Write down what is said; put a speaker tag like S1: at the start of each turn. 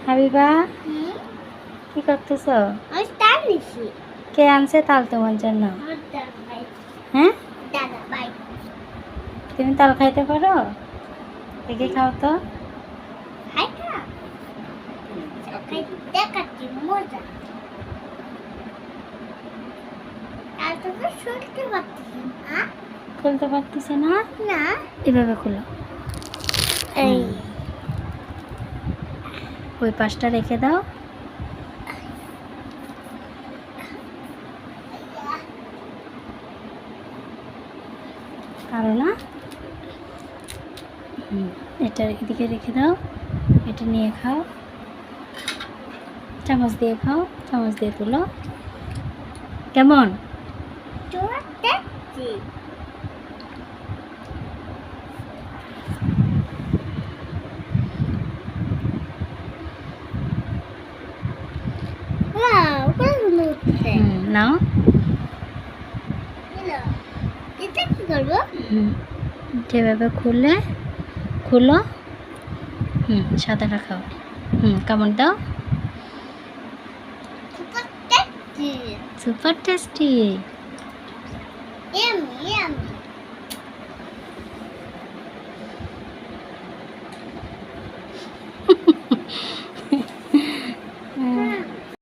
S1: হাবিবা কি করতেছো?
S2: আমি তাল নিছি।
S1: কে আনছে তাল তোমার জন্য?
S2: আমার দাদা ভাই।
S1: হ্যাঁ,
S2: দাদা ভাই।
S1: তুমি তাল খাইতে পারো? দেখে খাও তো।
S2: খাই না। খাই দেখাচ্ছি মজা। তাল তো শুনতে পাচ্ছি না।
S1: খুলতে পারতেছে না?
S2: না।
S1: এভাবে খুলো।
S2: এই
S1: ওই পাশটা রেখে দাও। পারো না? এটা এদিকে রেখে দাও। এটা নিয়ে খাও, চামচ দিয়ে খাও, চামচ দিয়ে তুলো। কেমন?
S2: তোমার দেখছি। ওয়াও, কেমন হচ্ছে?
S1: নাও।
S2: এটা কি করবো?
S1: যেভাবে খুলো। সাদাটা খাও। কামড় দাও।
S2: Super tasty.
S1: Super tasty.
S2: Yummy yummy.